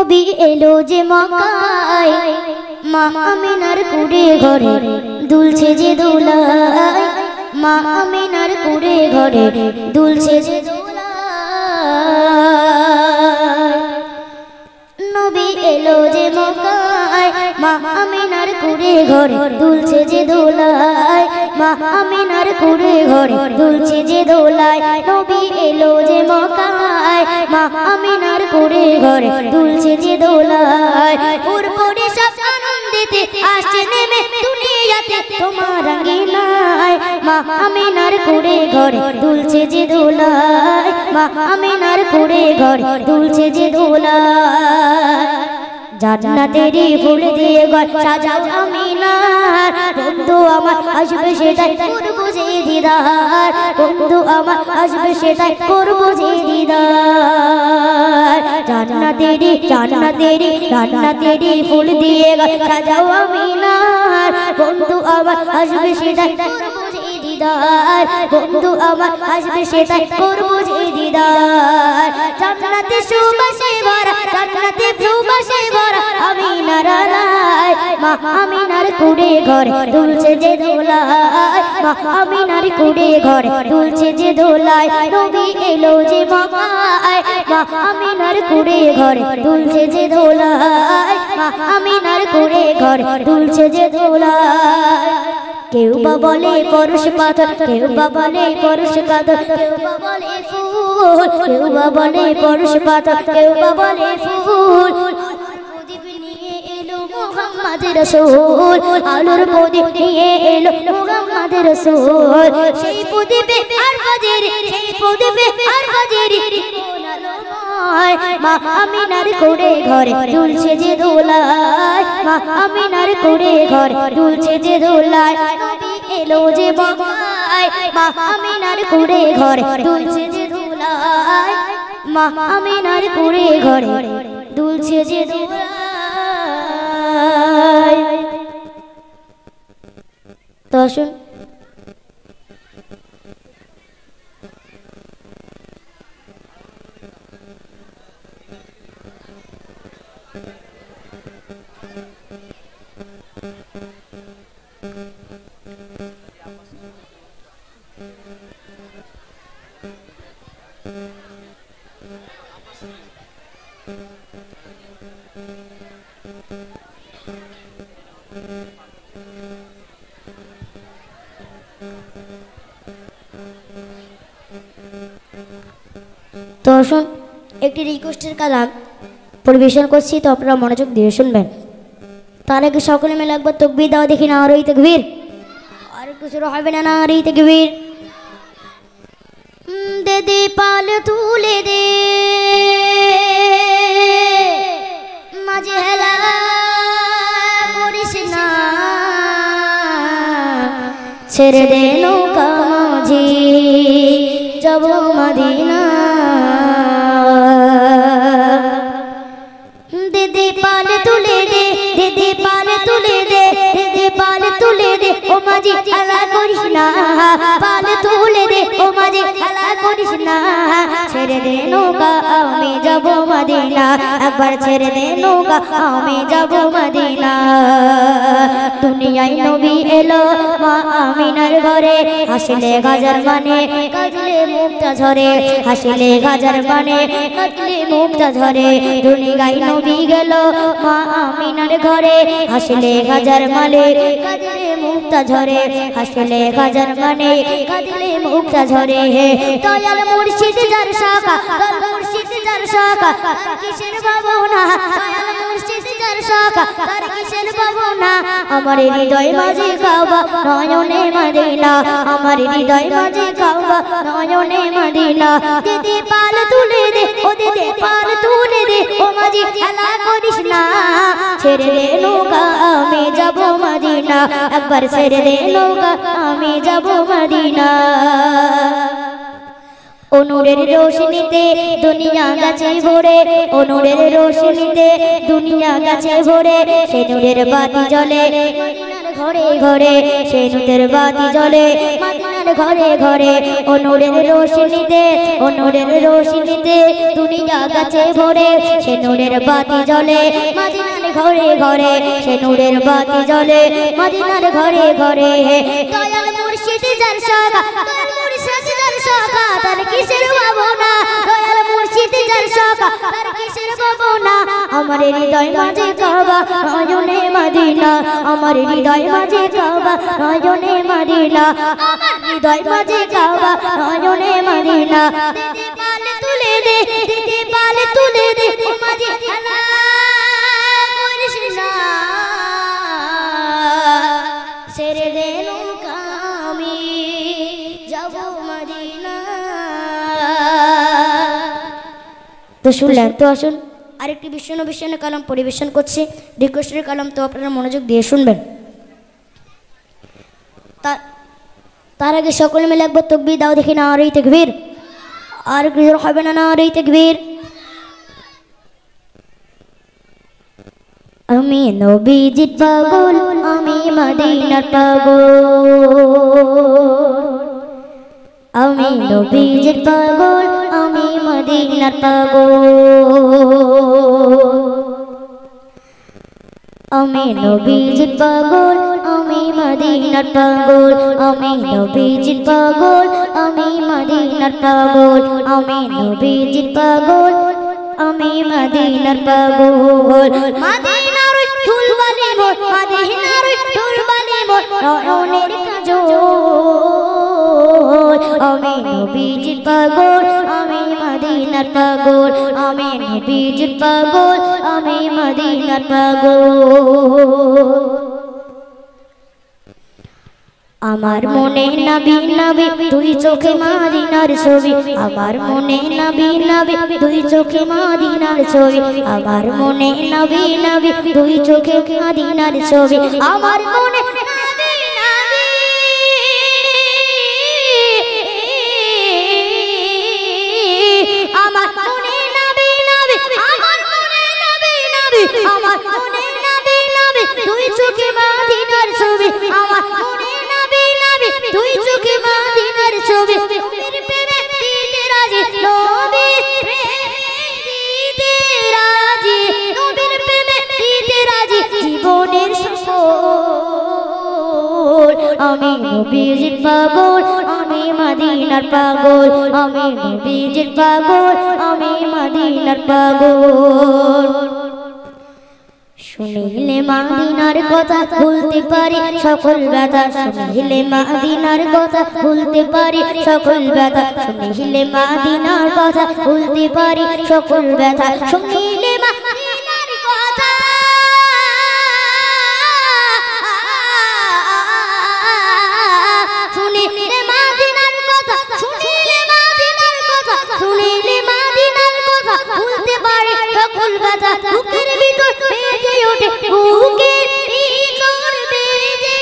নবী এলো যে মক্কায় মা আমিনার কুড়ে ঘরে দুলছে যে দোলায় মা আমিনার কুড়ে ঘরে দুলছে যে দোলায় নবী এলো যে মক্কায় মা আমিনার কুড়ে ঘরে দুলছে যে দোলায় মা আমিনার কুড়ে ঘরে দুলছে যে দোলায় নবী এলো যে মক্কায় মা আমিনার কুড়ে ঘরে দুলছে যে দোলায় পুরপুরে সব আনন্দেতে আসছে নেমে দুনিয়াতে তোমার আঙ্গিনায় মা আমিনার কুড়ে ঘরে দুলছে যে দোলায় মা আমিনার কুড়ে ঘরে দুলছে যে দোলায় জান্নাতেরই ফুল দিয়ে ঘর সাজাও আমিনার বন্ধু আমার আসবে সেটাই করবো যে দিদার বন্ধু আমার আসবে সেটাই করবো যে দিদার জান্নাতেরই ফুল দিয়ে ঘর সাজাও আমিনার বন্ধু আমার আসবে সেটাই করবো যে দিদার বন্ধু আমার আসবে সেটাই করবো যে দিদার জান্নাতে সুবাসে ভরা জান্নাতে সুবাসে ভরা আমিনার আলায় মা আমিনার কুড়ে ঘরে দুলছে যে দোলায় মা আমিনার কুড়ে ঘরে দুলছে যে দোলায় নবী এলো যে মক্কায় মা আমিনার কুড়ে ঘরে দুলছে যে দোলায় মা আমিনার কুড়ে ঘরে দুলছে যে দোলায় কেউ বা বলে পরশ পাথর কেউ বা বলে পরশ কাঁদর কেউ বা বলে ফুল কেউ বা বলে পরশ পাথর কেউ বা বলে ফুল প্রদীপ নিয়ে এলো মুহাম্মদ রাসূল আলোর প্রদীপ নিয়ে এলো মুহাম্মদ রাসূল সেই প্রদীপে আর বাজের সেই প্রদীপে আর বাজের মা আমিনার কুড়ে ঘরে দুলছে যে দোলায় মা আমিনার কুড়ে ঘরে দুলছে যে দোলায় নবী এলো যে মক্কায় মা আমিনার কুড়ে ঘরে দুলছে যে দোলায় মা আমিনার কুড়ে ঘরে দুলছে যে দোলায় তো শুন তো শুন একটি রিকোয়েস্টের কালাম পরিবেশন করছি তো আপনারা মনোযোগ দিয়ে শুনবেন তার আগে সকলে মিলে একবার তাকবীর দাও দেখি না আরই তাকবীর আর কিছু হবে না না আরই তাকবীর দে দে পাল তুলে দে মাঝে হেলা করিস না ছেড়ে দে নৌকা মাঝি যাব মদিনা দে দে পাল তুলে দে দে দে পাল তুলে দে দে দে পাল তুলে দে ও মাঝি হেলা করিস না পাল তুলে দে ও মাঝি হেলা করিস না ছেড়ে দে নৌকা আমি যাব মদিনা একবার ছেড়ে দে নৌকা আমি যাব মদিনা দুনিয়ায় নবী এলো মা আমিনার ঘরে হাসিলে গাজার মানে কাজলে মুক্তা ঝরে হাসিলে গাজার মানে কাজলে মুক্তা ঝরে দুনিয়ায় নবী গেল মা আমিনার ঘরে হাসিলে গাজার মানে কাজলে মুক্তা ঝরে হাসিলে গাজার মানে কাজলে মুক্তা ঝরে দয়াল মুর্শিদ যার শাখা দয়াল মুর্শিদ যার শাখা কিসের ভাবনা দয়াল মুর্শিদ যার শাখা তার কিসের ভাবনা আমার হৃদয় মাঝে কাবা নয়নে মদিনা আমার হৃদয় মাঝে কাবা নয়নে মদিনা দিদি পাল তুলে দে ও দিদি পাল তুলে দে ও মাঝি হেলা করিস না ছেড়ে দে নৌকা আমি যাব মদিনা একবার ছেড়ে দে নৌকা আমি যাব মদিনা অনুরের রোশনীতে দুনিয়া গাছে ভরে অনুরের রোশনীতে দুনিয়া গাছে ভরে সেই নূরের বাতি জ্বলে মদিনার ঘরে ঘরে সেই নূরের বাতি জ্বলে মদিনার মদিনার ঘরে ঘরে ও নূরের রোশনীতে ও নূরের রোশনীতে দুনিয়া গাছে ভরে সে নূরের বাতি জ্বলে মদিনার ঘরে ঘরে সে নূরের বাতি জ্বলে মদিনার ঘরে ঘরে দয়াল মুর্শিদ যার শাখা দয়াল মুর্শিদ যার শাখা তার কিসের ভাবনা দয়াল মুর্শিদ যার শাখা তার কিসের ভাবনা আমার হৃদয় মাঝে কাবা নয়নে মদিনা আমার হৃদয় মাঝে কাবা নয়নে মদিনা আমার হৃদয় মাঝে কাবা নয়নে মদিনা দিদি পাল তুলে দে দিদি পাল তুলে দে ও মাঝে খেলা করিস না ছেড়ে দে নৌকা আমি যাব মদিনা। তো শুনলেন, তো আসুন আরেকটি বিশ্বনবী কালাম পরিবেশন করছি। রিকোয়েস্টের কালাম তো আপনারা মনোযোগ দিয়ে শুনবেন। তার আগে সকলে মিলে একবার তাকবীর দাও দেখি, নারে তাকবীর। আর কিছু হবে না, নারে তাকবীর। আমি নবীজির পাগল আমি মদিনার পাগল আমি নবীজির পাগল আমি মদিনার পাগল আমি নবীজির পাগল আমি মদিনার পাগল আমি নবীজির পাগল আমি মদিনার পাগল আমি নবীজির পাগল আমি মদিনার পাগল মদিনার ফুলবালি মোর মদিনার ফুলবালি মোর নয়নের কাজল আমি নবীজির পাগল আমি মদিনার পাগল আমি নবীজির পাগল আমি মদিনার পাগল আমার মনে নবী নবী তুই চোখে মদিনার ছবি আমার মনে নবী নবী তুই চোখে মদিনার ছবি আমার মনে নবী নবী তুই চোখে মদিনার ছবি আমার মনে নবী নবী আমার মনে নবী নবী আমার মনে নবী নবী আমার মনে নবী নবী তুই চোখে মদিনার ছবি আমার মনে তুই চোখে মদিনার ছবি নবীর প্রেমে দিতে রাজি নবীর প্রেমে দিতে রাজি নবীর প্রেমে দিতে রাজি জীবনের সফল আমি নবীজির পাগল আমি মদিনার পাগল আমি নবীজির পাগল আমি মদিনার পাগল শুনিলে মদিনার কথা ভুলতে পারি সকল ব্যথা শুনিলে মদিনার কথা ভুলতে পারি সকল ব্যথা শুনিলে মদিনার কথা ভুলতে পারি সকল ব্যথা শুনিলে মদিনার কথা শুনিলে মদিনার কথা শুনিলে মদিনার কথা শুনিলে মদিনার কথা ভুলতে পারি সকল ব্যথা বুকের ভিতর বেজে ওঠে বুকের ভিতর বেজে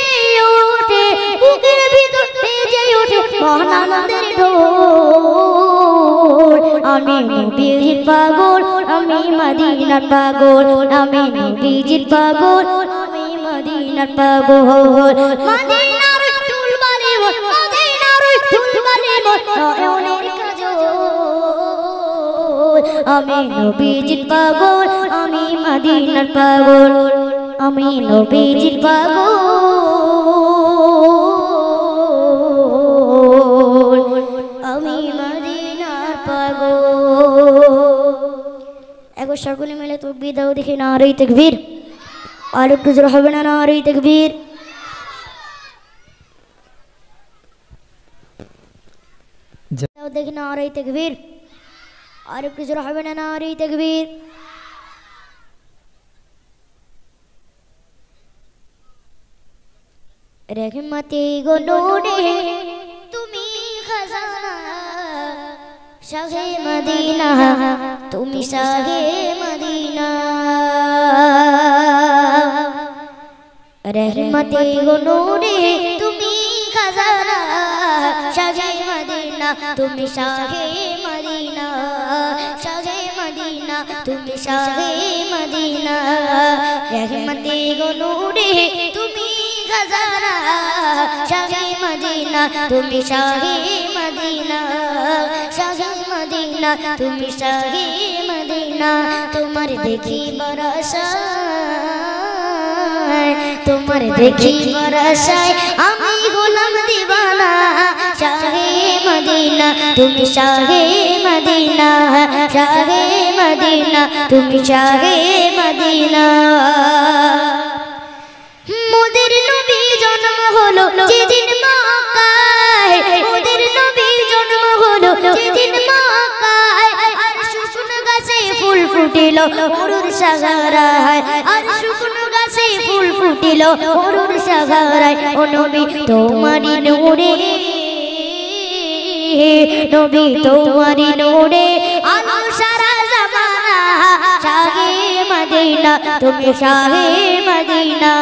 ওঠে বুকের ভিতর বেজে ওঠে মহানন্দের ঢোল আমি নবীজির পাগল আমি মদিনার পাগল আমি নবীজির পাগল আমি মদিনার পাগল মদিনার ফুলবালি মোর মদিনার ফুলবালি মোর নয়নের কাজল আমি নবীজির পাগল আমি মদিনার পাগল আমি নবীজির পাগল আমি মদিনার পাগল একবার সকলে মিলে তাকবীর দাও দেখি, নারে তাকবীর। আর একটু জোরে হবে না, নারে তাকবীর। দাও দেখি, নারে তাকবীর। আর একটু জোরে হবে না, নারে তাকবীর। रहमते गो नूरे तुमी खजाना शाहे मदीना तुमी शाहे मदीना रहमते गो नूरे तुमी खजाना शाहे मदीना तुमी शाहे मदीना शाहे मदीना तुमी शाहे मदीना रहमते गो नूरे तुमी খাজানা শাহে মদিনা তুমি শাহে মদিনা শাহে মদিনা তুমি শাহে মদিনা তোমার দেখি বরসায় তোমার দেখি বরসায় আমি গোলাম দিওয়ানা শাহে মদিনা তুমি শাহে মদিনা শাহে মদিনা তুমি শাহে মদিনা মোদের নবী জন্ম হলো যেদিন মক্কায় মোদের নবী জন্ম হলো যেদিন মক্কায় আর শুকনো গাছে ফুল ফুটিল মরুর সাগরায় আর শুকনো গাছে ফুল ফুটিল মরুর সাগরায় ও নবী তোমারি নূরে নবী তোমারি নূরে আলো সারা জামানা শাহে মদিনা তুমি শাহে মদিনা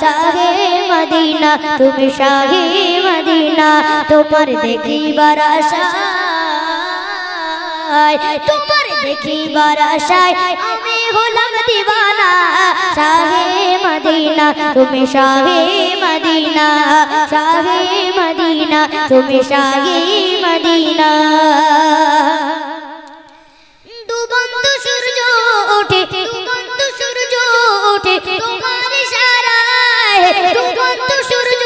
শাহে মদিনা তুমি শাহে মদিনা তোমার দেখিবার আশায় তোমার দেখিবার আশায় আমি হলাম দিওয়ানা শাহে মদিনা তুমি শাহে মদিনা শাহে মদিনা তুমি শাহে মদিনা ডুবন্ত সূর্য ওঠে ডুবন্ত সূর্য ওঠে তোমার ইশারায় ডুবন্ত সূর্য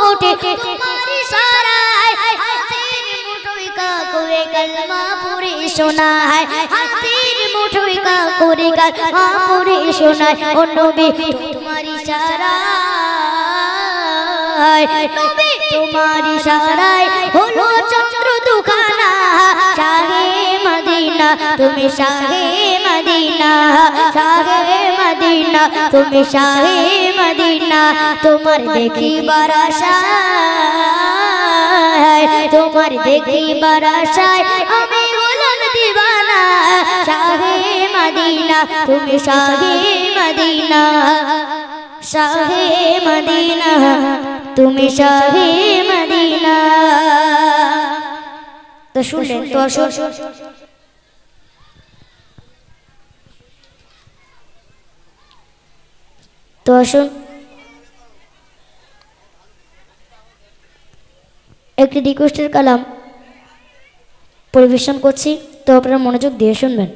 ওঠে তোমার ইশারায় হাতের মুঠোয় কাকুরে কলমা পড়ে শোনায় হাতের মুঠোয় কাকুরে কলমা পড়ে শোনায় ও নবী তোমার ইশারায় নবী তোমার ইশারায় হলো চন্দ্র দুখানা শাহে মদিনা তুমি শাহে মদিনা শাহে মদিনা তুমি শাহে মদিনা তোমার দেখিবার আশায় তোমার দেখিবার আশায় আমি হলাম দিওয়ানা শাহে মদিনা তুমি শাহে মদিনা শাহে মদিনা তুমি শাহে মদিনা তো শুনলেন তো তো আসুন একটি রিকোয়েস্টের কালাম পরিবেশন করছি, তো আপনারা মনোযোগ দিয়ে শুনবেন।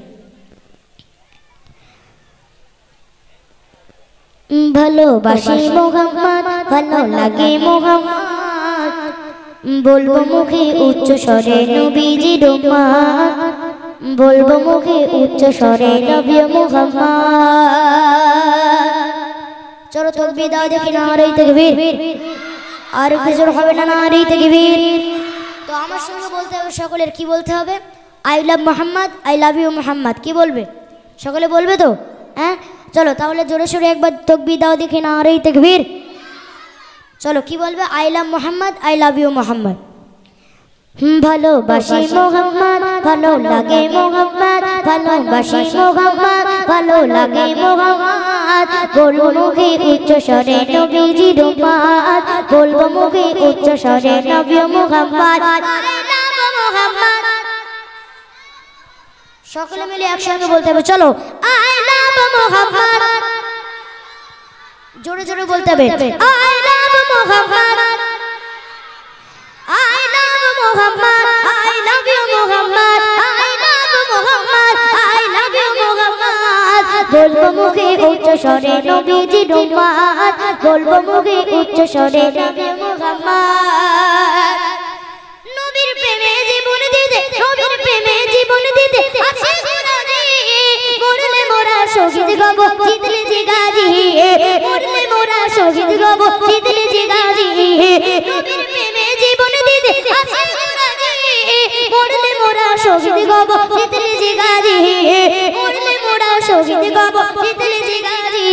ভালোবাসি মোহাম্মদ ভালো লাগে মোহাম্মদ বলবো মুখে উচ্চ স্বরে নবীজির উম্মত বলবো মুখে উচ্চ স্বরে নবী মুহাম্মদ। চলো তাকবীর দাও দেখি নারে তাকবীর, আর কিছু হবে না নারে তাকবীর। তো আমার সঙ্গে বলতে হবে সকলের, কি বলতে হবে? I love Mohammad, I love you Mohammad. কি বলবে সকলে? বলবে তো? হ্যাঁ চলো তাহলে জোরে সোরে একবার তাকবীর দাও দেখি নারে তাকবীর। চলো কি বলবে? I love Mohammad, I love you Mohammad. ভালোবাসি মোহাম্মদ ভালো লাগে মোহাম্মদ ভালোবাসি মোহাম্মদ ভালো লাগে মোহাম্মদ বলবো মুখে উচ্চ স্বরে নবীজির উম্মত বলবো মুখে উচ্চ স্বরে নবী মুহাম্মদ। সকলে মিলে একসঙ্গে বলতে হবে। চলো আই লাভ মোহাম্মদ, জোরে জোরে বলতে হবে। I love Mohammad, I love Muhammad, I love you Muhammad, I love Muhammad, I love you Muhammad. বলবো মুখে উচ্চ স্বরে নবীজির উম্মত বলবো মুখে উচ্চ স্বরে নবী মুহাম্মদ। নবীর প্রেমে জীবন দিতে নবীর প্রেমে জীবন দিতে আছে গোরাজি মরলে মোরা শহীদ গব জিতলে যে গাজী মরলে মোরা শহীদ গব জিতলে যে গাজী। নবীর প্রেমে জীবন দিতে আছে গোরাজি মরলে মোরা শহীদ গব জিতলে যে গাজী মরলে মোরা শহীদ গব জিতলে যে গাজী।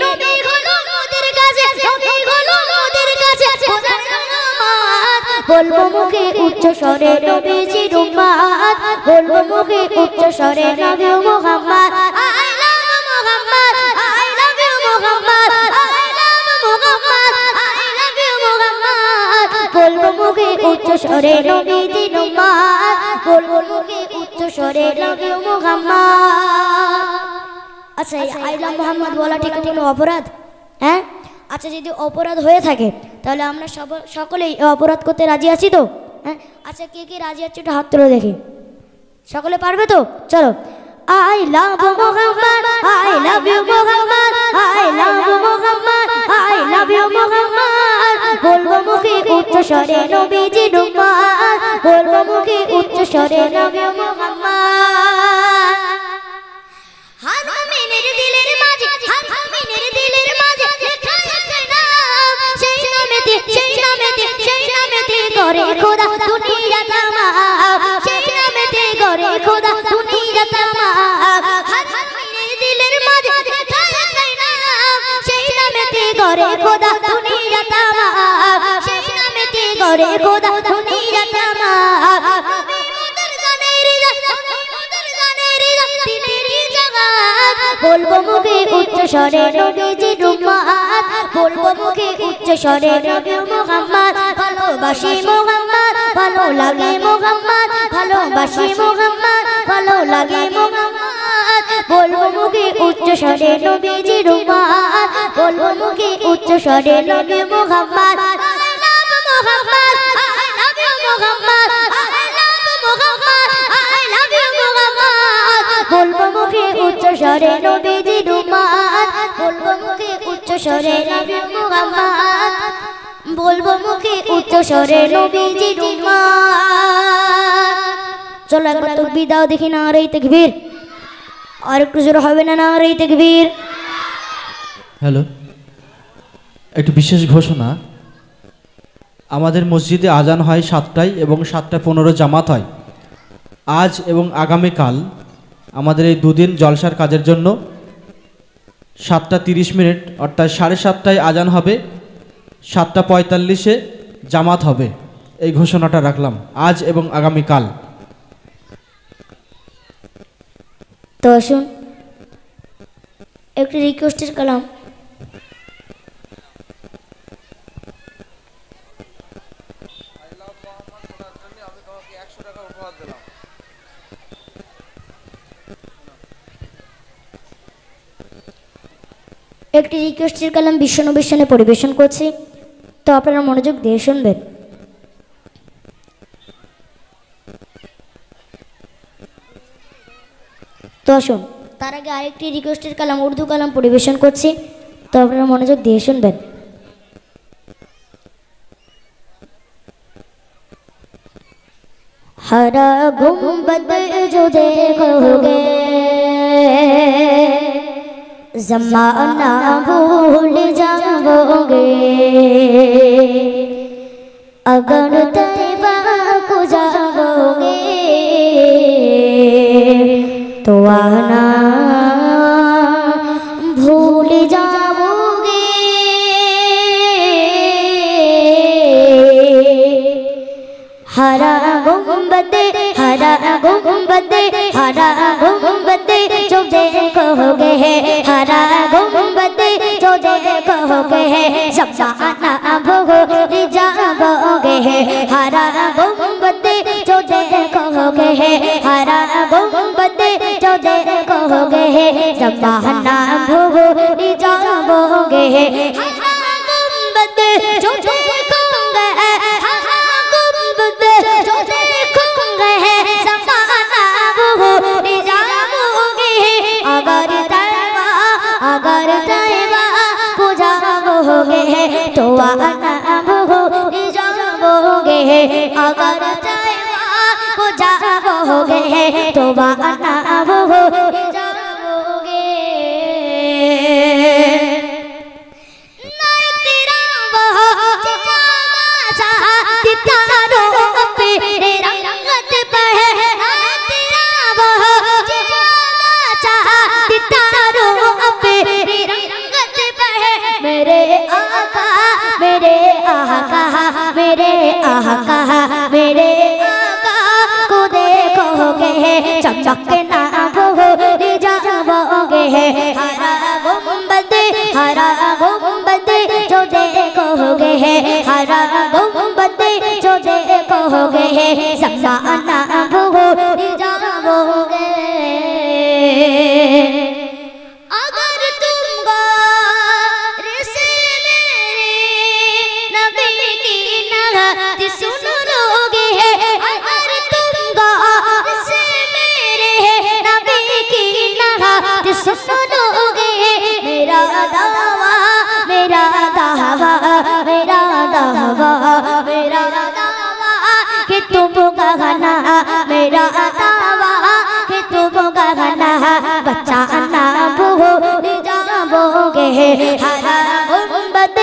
নবী হলো মোদের কাছে নবী হলো মোদের কাছে খোদার রহমত বলবো মুখে উচ্চ স্বরে নবীজির উম্মত বলবো মুখে উচ্চ স্বরে নবী Muhammad. I love Muhammad, I love you Muhammad, I love Muhammad, I love you Muhammad বলবো মুখে উচ্চ স্বরে নবীজির উম্মত বলবো মুখে উচ্চ স্বরে নবী মুহাম্মদ। আচ্ছা আই লাভ মুহাম্মদ বলা ঠিক কোনো অপরাধ? হ্যাঁ আচ্ছা যদি অপরাধ হয়ে থাকে তাহলে আমরা সকলেই অপরাধ করতে রাজি আছি তো? হ্যাঁ আচ্ছা কে কে রাজি আছে একটু হাত তুলে দেখি। সকলে পারবে তো? চলো। I love Muhammad, I love you Muhammad, I love Muhammad, I love you Muhammad. বলবো মুখে উচ্চ স্বরে নবীজি উম্মত, বলবো মুখে উচ্চ স্বরে নবী মুহাম্মদ। হর মুমিনের দিলের মাঝে, হর মুমিনের দিলের মাঝে লেখা আছে নাম, সেই নামেতে, সেই নামেতে, সেই নামেতে করে খোদা দুনিয়া তামাম, সেই নামেতে করে খোদা দুনিয়া তামাম। হর মুমিনের দিলের মাঝে লেখা আছে নাম, সেই নামেতে করে খোদা দুনিয়া তামাম, সেই নামেতে করে খোদা দুনিয়া তামাম। বলবো মুখে উচ্চ স্বরে নবীজি উম্মত, বলবো মুখে উচ্চ স্বরে নবী মুহাম্মদ। ভালোবাসি মুহাম্মদ, ভালো লাগে মুহাম্মদ, ভালোবাসি মুহাম্মদ, ভালো লাগে মুহাম্মদ। বলবো মুখে উচ্চ স্বরে নবীজি উম্মত, বলবো মুখে উচ্চ স্বরে নবী Muhammad. I love Muhammad, I love you Muhammad, I love Muhammad, I love you Muhammad। বলবো মুখে উচ্চ স্বরে নবীজি উম্মত, বলবো মুখে উচ্চ স্বরে নবী মুহাম্মদ, বলবো মুখে উচ্চ স্বরে নবীজি উম্মত। চলো একবার তাকবীর দাও দেখি, নারে তাকবীর। আর একটু জোরে হবে না, নারে তাকবীর। হ্যালো, একটু বিশেষ ঘোষণা। আমাদের মসজিদে আজান হয় 7টায় এবং 7:15 জামাত হয়। আজ এবং আগামীকাল আমাদের এই দুদিন জলসার কাজের জন্য 7:30 অর্থাৎ 7:30টায় আজান হবে, 7:45-এ জামাত হবে। এই ঘোষণাটা রাখলাম আজ এবং আগামীকাল। তো আসুন একটি রিকোয়েস্টের কালাম। একটি রিকোয়েস্টের কালাম বিশ্বনবীর সামনে পরিবেশন করছি, তো আপনারা মনোযোগ দিয়ে শুনবেন। তো আসুন তার আগে আরেকটি রিকোয়েস্টের কালাম উর্দু কালাম পরিবেশন করছি, তো আপনারা মনোযোগ দিয়ে শুনবেন। हरा गुंबद जो देखोगे ज़माना भूल जाओगे, अगर तैबा को जाओगे तो आना भूल जाओगे। हरा गुंबद, हरा गुंबद, हरा गुंबद जो देखोगे, हरा गुंबद जो देखोगे ज़माना भूल जाओगे। हरा गुंबद जो देखोगे, हरा गुंबद जो देखोगे ज़माना भूल जाओगे। हरा गुंबद जो देखोगे, हरा गुंबद जो देखोगे ज़माना भूल जाओगे। अगर तैबा, अगर तैबा को जाओगे तो आना भूल जाओगे। अगर तैबा को जाओगे तो आना भूल जाओगे। मेरे आका, मेरे आका, मेरे आका, मेरे आका को देखोगे चमकना भूल हरा गुंबद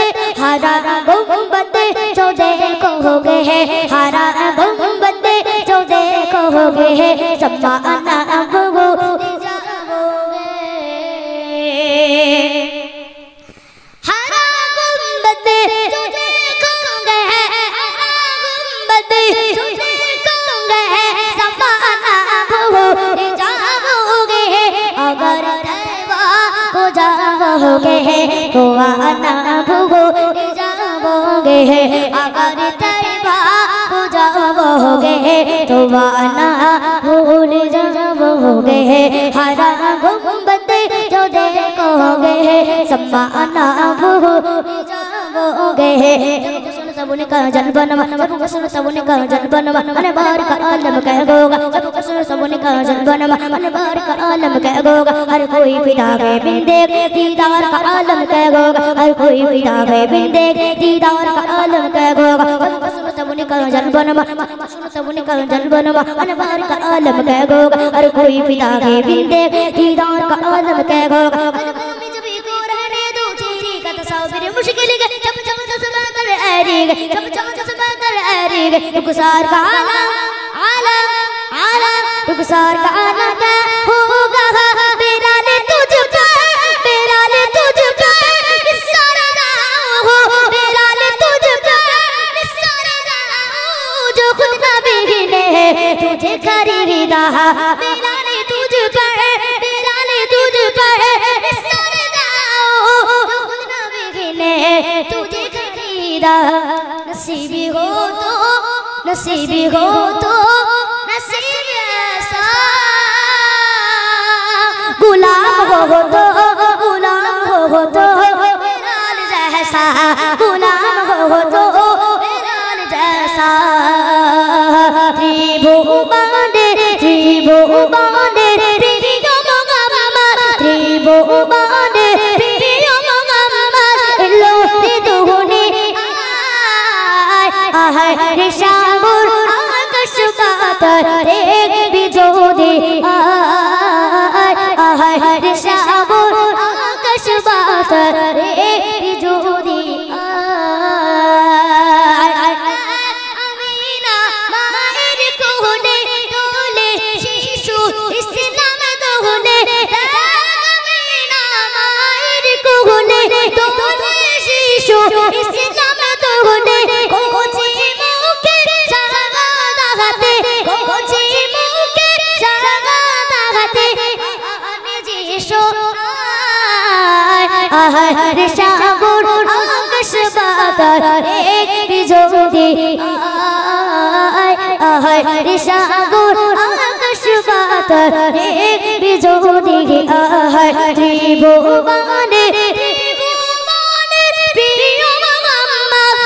जो देखोगे हरा गुंबद जो देखोगे समाना भूल जाओगे हरा गुंबद जो देखोगे हरा गुंबद जो देखोगे समाना भूल जाओगे अगर तैबा को जाओगे तो आना भूल जाओगे अगर तैबा को जाओगे तो आना भूल जाओगे हरा गुंबद जो देखोगे समाना भूल जाओगे सबने का जन बनवा सबको सुन सबने का जन बनवा मन बार का आलम कह गोगा सबको सुन सबने का जन बनवा मन बार का आलम कह गोगा हर कोई फिदा है बिंदे दीदार का आलम कह गोगा हर कोई फिदा है बिंदे दीदार का आलम कह गोगा सबको सुन सबने का जन बनवा सबको सुन सबने का जन बनवा मन बार का आलम कह गोगा हर कोई फिदा है बिंदे दीदार का आलम कह गोगा मेरे मुश्किल के जब जब दसमा कर आएगा जब जब दसमा कर आएगा रुखसार का आलम रुखसार का आलम क्या होगा मेरा ले तुझ पे निसारा हो मेरा ले तुझ पे निसारा हो जो खुद ना बिगने तुझे खरीदा मेरा ले तुझ पे तुझे खरीदा नसीबी हो तो नसीब ऐसा गुलाम हो तो बिलाल जैसा गुलाम हो तो बिलाल जैसा त्रिभुवन प्रियो मोहम्मद त्रिभुवन प्रियो मोहम्मद लो दुहुनी आय शामुर आकाश बातर एक बिजोदी आय शामुर आकाश बातर एक बिजोदी अमीना मायर कोने डोले शिशु इस्लाम दोने अमीना मायर कोने डोले शिशु इस्लाम दोने कोची मुके शरगाते कोची मुके शरगाते आने जिशो आय शामुर आकाश बातर एक बिजोदी आय शामुर आकाश बातर एक बिजोदी आय त्रिभुवन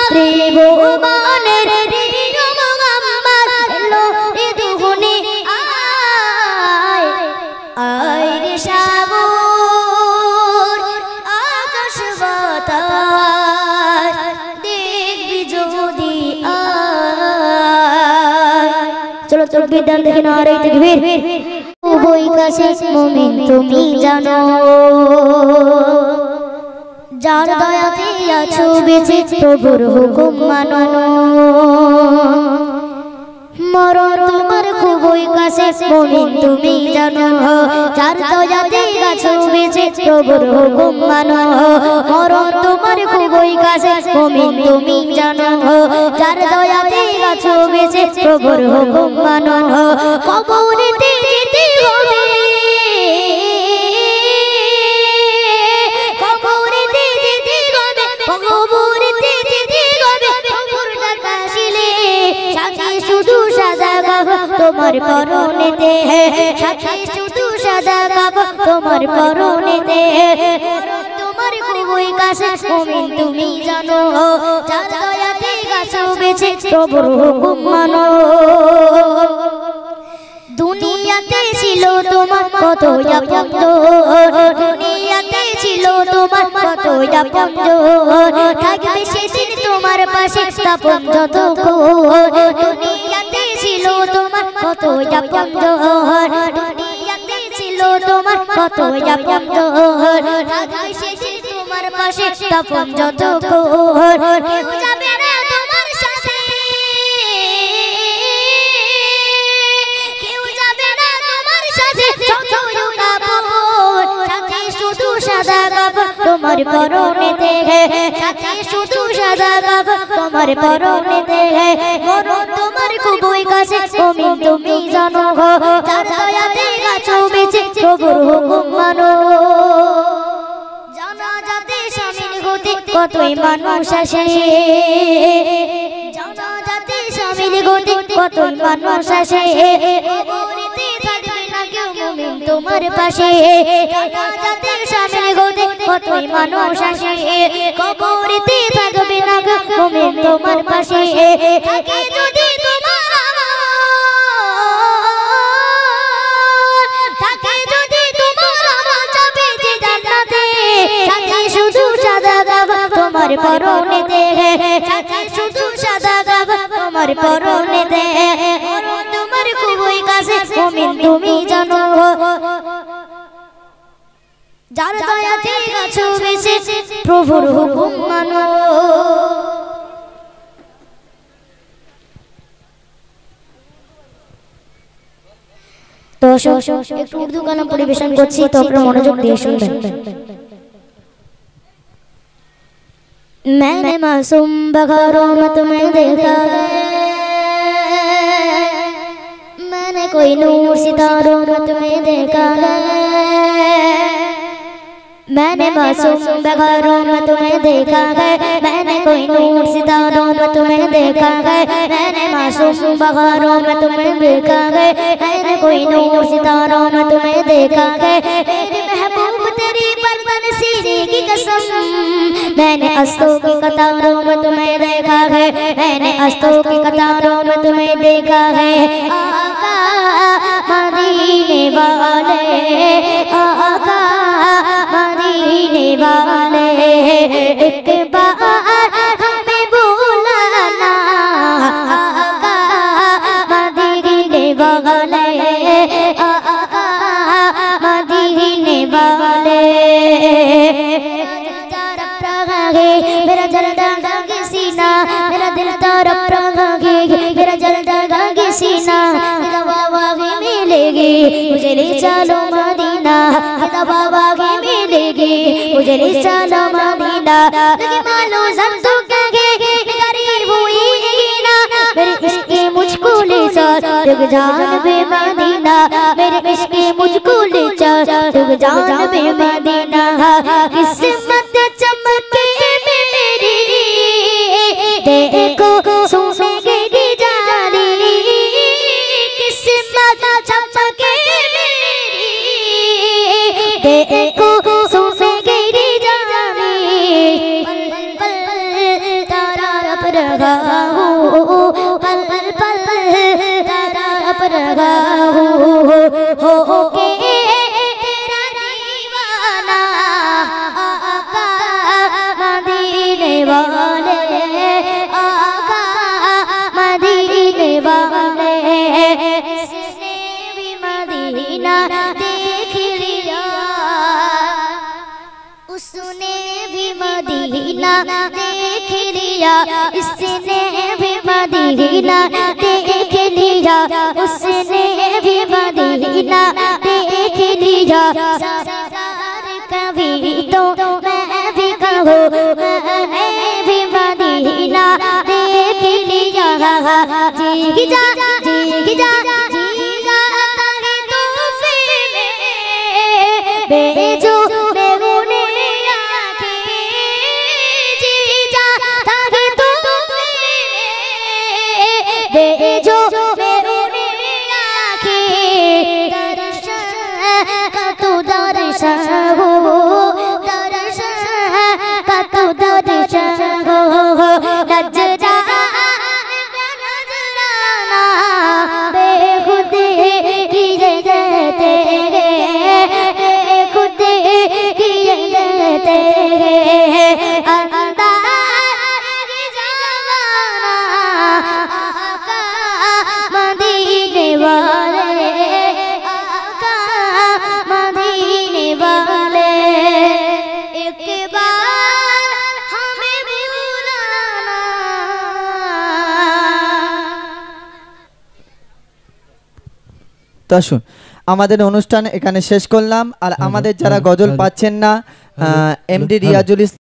प्रिय मोहम्मद त्रिभुवन प्रिय मोहम्मद लो दुहुनी आय रे शामुर आकाश बातर देख बिजोदी चलो तकबीर दान देखে নারে তাকবীর বই কাছে মুমিন তুমি জানো যার দয়াতে আছো বেঁচে প্রভুর হুকুম মানো মরণ তোমার খুবই কাছে মুমিন তুমি জানো যার দয়াতে আছো বেঁচে প্রভুর হুকুম মানো মরণ তোমার খুবই কাছে মুমিন তুমি জানো যার দয়াতে আছো বেঁচে প্রভুর হুকুম মানো কবরেতে যেতে হবে কবরেতে যেতে হবে কবরেতে যেতে হবে কবর ডাকাশিলে সাথে শুধু সাদা কাবা তোমার পরনেতে সাথে শুধু সাদা কাবা তোমার পরনেতে তোমার খুবই কাছে মুমিন তুমি জানো যার দয়াতে আছো বেঁচে প্রভুর হুকুম মানো দুনিয়াতে ছিল তোমার কতই আপনজন দুনিয়াতে ছিল তোমার কতই আপনজন থাকবে সেদিন তোমার পাশে স্থাপন যতক্ষণ দুনিয়াতে ছিল তোমার কতই আপনজন দুনিয়াতে ছিল তোমার কতই আপনজন থাকবে সেদিন তোমার পাশে তপন যতক্ষণ কেউ যাবে না তোমার সাথে কেউ যাবে না তোমার সাথে যতই কাপড় সাথে শুধু সাদা কাপড় তোমার পরনেতে সাথে শুধু সাদা কাপড় তোমার পরনেতে মরণ তোমার খুবই কাছে তুমি তুমি জানো যার দয়াতে গাছ বেঁচে প্রভুর হুকুম মানো জানাজাতে শামিল হতে কতই মানুষ আসে জানাজাতে শামিল হতে কতই মানুষ আসে কবরেতে থাকবে না কেউ মুমিন তোমার পাশে জানাজাতে শামিল হতে কতই মানুষ আসে কবরেতে থাকবে না কেউ মুমিন তোমার পাশে থাকে যদি তোমার থাকে যদি তোমার আমল যাবে যে জান্নাতে থাকে শুধু সাদা কাবা তোমার পরনেতে থাকে শুধু সাদা কাবা তোমার পরনেতে মরণ তোমার খুবই কাছে মুমিন তুমি জানো যার দয়াতে আছো বেঁচে প্রভুর হুকুম মানো तो एक उर्दू गाना परिवेशन করছি তো আপনারা মনোযোগ দিয়ে শুনবেন मैंने मासूम बगारों में तुम्हें देखा मैंने कोई नूर सितारों में तुम्हें देखा मैंने मासूम बगारों में तुम्हें देखा है मैंने कोई नूर सितारों में तुम्हें देखा है मैंने मासूम बगारों में तुम्हें देखा है मैंने कोई नूर सितारों में तुम्हें देखा है मेरी महबूब तेरी बर्दन सीने की कसम मैंने अस्तों की कतारों में तुम्हें देखा है मैंने अस्तों की कतारों में तुम्हें देखा है आका मदीने वाले आका मदीने वाले एक बार हमें बुलाना आका मदीने वाले आका मदीने वाले मेरा जलता गागे सीना मेरा दिल तरफ रंगे मेरा जलता गागे सीना मेरा बाबा भी मिलेगी मुझे ले चलो मदीना मेरा बाबा भी मिलेगी मुझे ले चलो मदीना लगी मानो जंतु कहे गरीब हुई ना मेरे इश्क मुझको ले चल जान बे मदीना मेरे इश्क मुझको ले चल जान बे मदीना किस्मत चमके मेरी देखो सुने गिरी जारी किस्मत चमके मेरी देखो सुने गिरी जारी पल पल तारा पर रहा हूँ पल पल तारा पर रहा हूँ हो के तेरा दीवाना आका मदीने वाले आका मदीने वाले इसने भी मदीना देख लिया उसने भी मदीना देख लिया इसने भी मदीना देख लिया उसने भी मदीना देख लिया सरकार कभी तो मैं भी कहूँ मैंने भी मदीना देख लिया जी जा जी जा जी जा ताकि तो फिर में बेजो बेगुने आँखें जी जा ताकि तो फिर में बेजो बेगुने आँखें दर्शन का तो दर्शन हो दर्शन का তো আসুন আমাদের অনুষ্ঠান এখানে শেষ করলাম। আর আমাদের যারা গজল পাচ্ছেন না, এমডি রিয়াজুল ইসলাম